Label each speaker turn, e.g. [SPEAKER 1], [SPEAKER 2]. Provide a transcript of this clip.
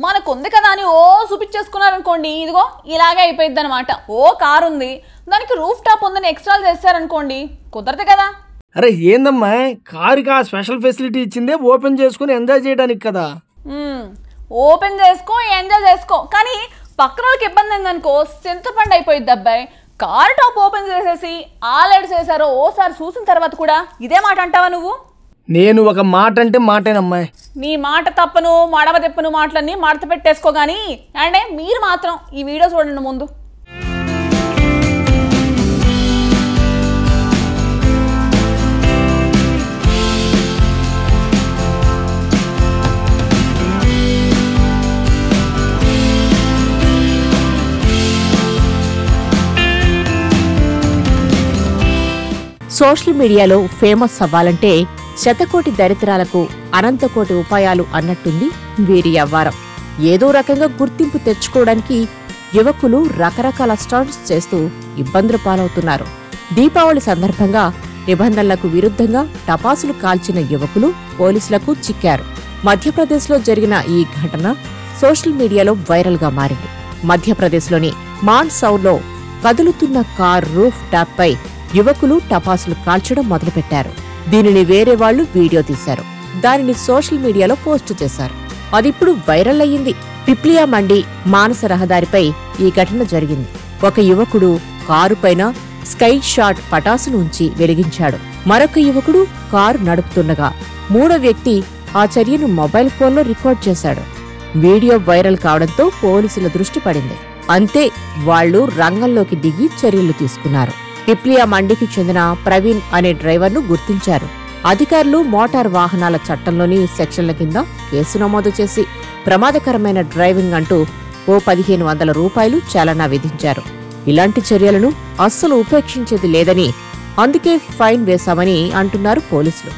[SPEAKER 1] మనకుంది కదా అని ఓ చూపించేసుకున్నారనుకోండి, ఇదిగో ఇలాగే అయిపోయింది అనమాట. ఓ కారు ఉంది, దానికి రూఫ్ టాప్ ఉందని ఎక్స్ట్రాలు చేస్తారనుకోండి, కుదరదు కదా.
[SPEAKER 2] అరే ఏందమ్మా, కారుకి ఆ స్పెషల్ ఫెసిలిటీ ఇచ్చిందే ఓపెన్ చేసుకుని ఎంజాయ్ చేయడానికి కదా.
[SPEAKER 1] ఓపెన్ చేసుకో, ఎంజాయ్ చేసుకో, కానీ పక్కన వాళ్ళకి ఇబ్బంది అయిందనుకో చింతపండు అయిపోయింది అబ్బాయి. కారు టాప్ ఓపెన్ చేసేసి ఆ లైట్స్ వేసారో ఓసారి చూసిన తర్వాత కూడా ఇదే మాట అంటావా నువ్వు?
[SPEAKER 2] నేను ఒక మాట అంటే మాటేనమ్మా.
[SPEAKER 1] నీ మాట తప్పను మడవ తిప్పను మాటలన్నీ మడత పెట్టేసుకో. కానీ అంటే మీరు మాత్రం ఈ వీడియో చూడండి ముందు.
[SPEAKER 3] సోషల్ మీడియాలో ఫేమస్ అవ్వాలంటే శతకోటి దరిద్రాలకు అనంతకోటి ఉపాయాలు అన్నట్టుంది వీరి వ్యవహారం. ఏదో రకంగా గుర్తింపు తెచ్చుకోవడానికి యువకులు రకరకాల స్టంట్స్ చేస్తూ ఇబ్బందులు పాలవుతున్నారు. దీపావళి సందర్భంగా నిబంధనలకు విరుద్ధంగా టపాసులు కాల్చిన యువకులు పోలీసులకు చిక్కారు. మధ్యప్రదేశ్లో జరిగిన ఈ ఘటన సోషల్ మీడియాలో వైరల్గా మారింది. మధ్యప్రదేశ్లోని మాన్సౌర్లో కదులుతున్న కార్ రూఫ్ టాప్ పై యువకులు టపాసులు కాల్చడం మొదలుపెట్టారు. దీనిని వేరే వాళ్లు వీడియో తీశారు. దానిని సోషల్ మీడియాలో పోస్టు చేశారు. అదిప్పుడు వైరల్ అయ్యింది. పిప్లియా మండి మానస రహదారిపై ఈ ఘటన జరిగింది. ఒక యువకుడు కారుపైన స్కై షాట్ పటాసును ఉంచి వెలిగించాడు. మరొక యువకుడు కారు నడుపుతుండగా మూడో వ్యక్తి ఆ చర్యను మొబైల్ ఫోన్లో రికార్డ్ చేశాడు. వీడియో వైరల్ కావడంతో పోలీసుల దృష్టి పడింది. అంతే, వాళ్లు రంగంలోకి దిగి చర్యలు తీసుకున్నారు. పిప్లియా మండికి చెందిన ప్రవీణ్ అనే డ్రైవర్ను గుర్తించారు. అధికారులు మోటార్ వాహనాల చట్టంలోని సెక్షన్ల కింద కేసు నమోదు చేసి ప్రమాదకరమైన డ్రైవింగ్ అంటూ ఓ 1500 రూపాయలు చాలనా విధించారు. ఇలాంటి చర్యలను అస్సలు ఉపేక్షించేది లేదని, అందుకే ఫైన్ వేశామని అంటున్నారు పోలీసులు.